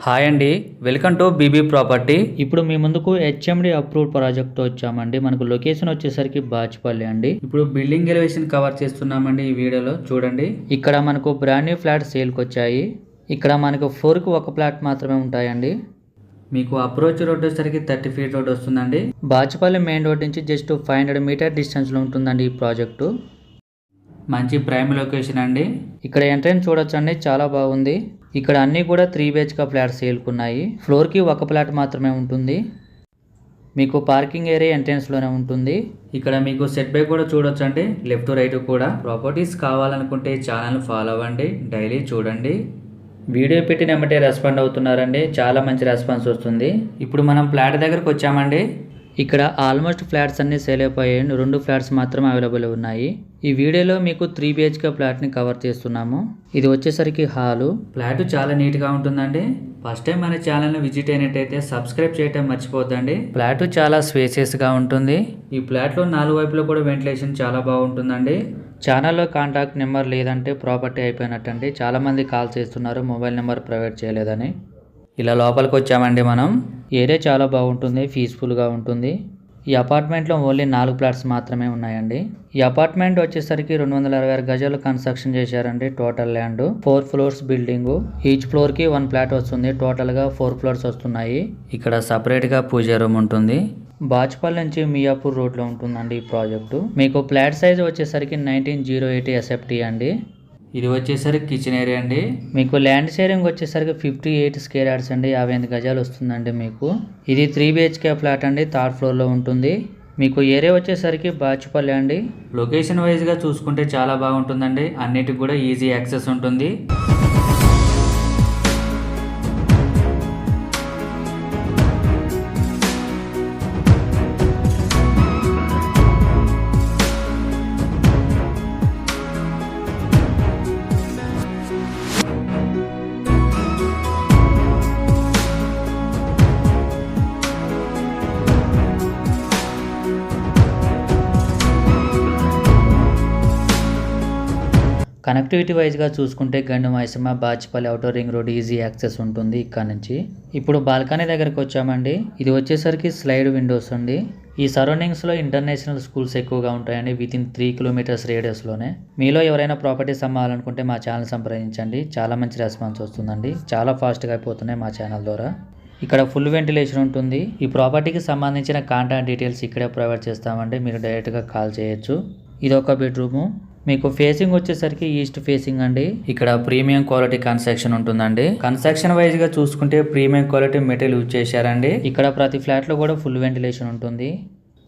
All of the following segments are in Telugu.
హాయ్ అండి, వెల్కమ్ టు బీబీ ప్రాపర్టీ. ఇప్పుడు మీ ముందుకు హెచ్ఎండి అప్రూవ్డ్ ప్రాజెక్ట్ వచ్చామండి. మనకు లొకేషన్ వచ్చేసరికి బాచిపల్లి అండి. ఇప్పుడు బిల్డింగ్ ఎలివేషన్ కవర్ చేస్తున్నామండి ఈ వీడియోలో. చూడండి, ఇక్కడ మనకు బ్రాండ్ న్యూ ఫ్లాట్ సేల్కి వచ్చాయి. ఇక్కడ మనకు 4కి ఒక ఫ్లాట్ మాత్రమే ఉంటాయండి. మీకు అప్రోచ్ రోడ్ వచ్చేసరికి 30 ఫీట్ రోడ్ వస్తుందండి. బాచిపల్లి మెయిన్ రోడ్ నుంచి జస్ట్ 500 మీటర్ డిస్టెన్స్లో ఉంటుందండి ఈ ప్రాజెక్టు. మంచి ప్రైమ్ లొకేషన్ అండి. ఇక్కడ ఎంట్రన్స్ చూడొచ్చండి, చాలా బాగుంది. ఇక్కడ అన్నీ కూడా 3 BHK ఫ్లాట్స్ సేల్కున్నాయి. ఫ్లోర్కి ఒక ఫ్లాట్ మాత్రమే ఉంటుంది. మీకు పార్కింగ్ ఏరియా ఎంట్రన్స్లోనే ఉంటుంది. ఇక్కడ మీకు సెట్ బ్యాక్ కూడా చూడొచ్చండి, లెఫ్ట్ రైట్ కూడా. ప్రాపర్టీస్ కావాలనుకుంటే ఛానల్ ఫాలో అవ్వండి, డైలీ చూడండి. వీడియో పెట్టిన వెంబటే రెస్పాండ్ అవుతున్నారండి, చాలా మంచి రెస్పాన్స్ వస్తుంది. ఇప్పుడు మనం ఫ్లాట్ దగ్గరకు వచ్చామండి. ఇక్కడ ఆల్మోస్ట్ ఫ్లాట్స్ అన్నీ సేల్ అయిపోయాయి. 2 ఫ్లాట్స్ మాత్రమే అవైలబుల్ ఉన్నాయి. ఈ వీడియోలో మీకు 3 BHK ఫ్లాట్ని కవర్ చేస్తున్నాము. ఇది వచ్చేసరికి హాలు. ఫ్లాట్ చాలా నీట్గా ఉంటుందండి. ఫస్ట్ టైం మన ఛానల్ని విజిట్ అయినట్టయితే సబ్స్క్రైబ్ చేయటం మర్చిపోద్దండి. ఫ్లాట్ చాలా స్పేసియస్గా ఉంటుంది. ఈ ఫ్లాట్లో 4 వైపులో కూడా వెంటిలేషన్ చాలా బాగుంటుందండి. ఛానల్లో కాంటాక్ట్ నెంబర్ లేదంటే ప్రాపర్టీ అయిపోయినట్టండి. చాలామంది కాల్ చేస్తున్నారు మొబైల్ నెంబర్ ప్రొవైడ్ చేయలేదని. ఇలా లోపలికి వచ్చామండి మనం. ఏరియా చాలా బాగుంటుంది, పీస్ఫుల్గా ఉంటుంది. ఈ అపార్ట్మెంట్లో ఓన్లీ 4 ఫ్లాట్స్ మాత్రమే ఉన్నాయండి. ఈ అపార్ట్మెంట్ వచ్చేసరికి 266 గజాలు కన్స్ట్రక్షన్ చేశారండి. Total land 4 floors building. Each ఫ్లోర్కి 1 ఫ్లాట్ వస్తుంది. టోటల్గా 4 ఫ్లోర్స్ వస్తున్నాయి. ఇక్కడ సపరేట్గా పూజ రూమ్ ఉంటుంది. బాచిపల్లి నుంచి మియాపూర్ రోడ్లో ఉంటుందండి ఈ ప్రాజెక్టు. మీకు ఫ్లాట్ సైజ్ వచ్చేసరికి 1908 SFT అండి. ఇది వచ్చేసరికి కిచెన్ ఏరియా అండి. మీకు ల్యాండ్ షేరింగ్ వచ్చేసరికి 58 స్క్వేర్ యార్డ్స్ అండి, 58 గజాలు వస్తుందండి మీకు. ఇది 3 BHK ఫ్లాట్ అండి, 3rd ఫ్లోర్లో ఉంటుంది. మీకు ఏరియా వచ్చేసరికి బాచిపల్లి అండి. లొకేషన్ వైజ్గా చూసుకుంటే చాలా బాగుంటుందండి. అన్నిటికి కూడా ఈజీ యాక్సెస్ ఉంటుంది. కనెక్టివిటీ వైజ్గా చూసుకుంటే గండు Maisamma, Bachupally outer ring road easy access ఉంటుంది ఇక్కడ నుంచి. ఇప్పుడు బాల్కనీ దగ్గరకు వచ్చామండి. ఇది వచ్చేసరికి స్లైడ్ విండోస్ అండి. ఈ సరౌండింగ్స్లో ఇంటర్నేషనల్ స్కూల్స్ ఎక్కువగా ఉంటాయండి, వితిన్ 3 కిలోమీటర్స్ రేడియస్లోనే. మీలో ఎవరైనా ప్రాపర్టీస్ అమ్మాలనుకుంటే మా ఛానల్ సంప్రదించండి. చాలా మంచి రెస్పాన్స్ వస్తుందండి, చాలా ఫాస్ట్గా అయిపోతున్నాయి మా ఛానల్ ద్వారా. ఇక్కడ ఫుల్ వెంటిలేషన్ ఉంటుంది. ఈ ప్రాపర్టీకి సంబంధించిన కాంటాక్ట్ డీటెయిల్స్ ఇక్కడే ప్రొవైడ్ చేస్తామండి, మీరు డైరెక్ట్గా కాల్ చేయొచ్చు. ఇది ఒక బెడ్రూము. మీకు ఫేసింగ్ వచ్చేసరికి ఈస్ట్ ఫేసింగ్ అండి. ఇక్కడ ప్రీమియం క్వాలిటీ కన్స్ట్రక్షన్ ఉంటుందండి. కన్స్ట్రక్షన్ వైజ్ గా చూసుకుంటే ప్రీమియం క్వాలిటీ మెటీరియల్ యూజ్ చేశారండి. ఇక్కడ ప్రతి ఫ్లాట్ లో కూడా ఫుల్ వెంటిలేషన్ ఉంటుంది.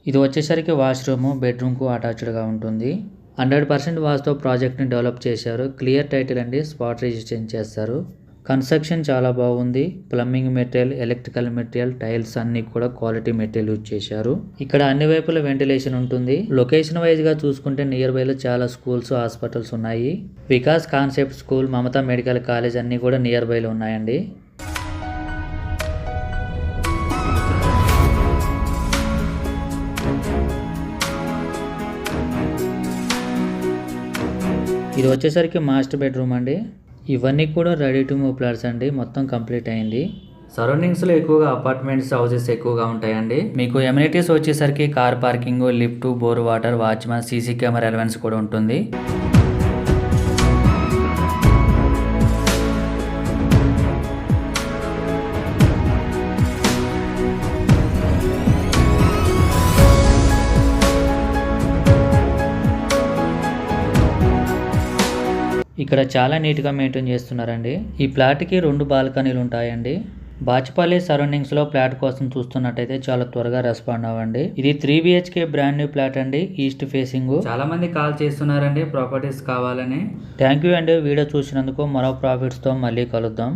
ఇది వచ్చేసరికి వాష్రూమ్, బెడ్రూమ్ కు అటాచ్డ్ గా ఉంటుంది. 100% వాస్తు ప్రాజెక్ట్ ని డెవలప్ చేశారు. క్లియర్ టైటిల్ అండి, స్పాట్ రిజిస్ట్రేషన్ చేస్తారు. కన్స్ట్రక్షన్ చాలా బాగుంది. Plumbing material, electrical material, tiles అన్ని కూడా క్వాలిటీ మెటీరియల్ యూజ్ చేశారు. ఇక్కడ అన్ని వైపుల వెంటిలేషన్ ఉంటుంది. లొకేషన్ వైజ్ గా చూసుకుంటే నియర్ బై లో చాలా స్కూల్స్, హాస్పిటల్స్ ఉన్నాయి. Vikas concept school, Mamata medical college అన్ని కూడా నియర్ బై లో ఉన్నాయండి. ఇది వచ్చేసరికి మాస్టర్ బెడ్రూమ్ అండి. ఇవన్నీ కూడా రెడీ టు మూవ్ ఫ్లాట్స్ అండి, మొత్తం కంప్లీట్ అయింది. సరౌండింగ్స్లో ఎక్కువగా అపార్ట్మెంట్స్, హౌసెస్ ఎక్కువగా ఉంటాయండి. మీకు ఎమ్యూనిటీస్ వచ్చేసరికి car parking, lift, bore water, watchmen, CC camera ఎలవెన్స్ కూడా ఉంటుంది. ఇక్కడ చాలా నీట్గా మెయింటైన్ చేస్తున్నారండి. ఈ ఫ్లాట్కి 2 బాల్కనీలు ఉంటాయండి. బాచిపల్లి సరౌండింగ్స్లో ఫ్లాట్ కోసం చూస్తున్నట్టయితే చాలా త్వరగా రెస్పాండ్ అవ్వండి. ఇది 3 BHK బ్రాండ్ న్యూ ఫ్లాట్ అండి, ఈస్ట్ ఫేసింగ్. చాలా మంది కాల్ చేస్తున్నారండి ప్రాపర్టీస్ కావాలని. థ్యాంక్ యూ అండి వీడియో చూసినందుకు. మరో ప్రాఫిట్స్తో మళ్ళీ కలుద్దాం.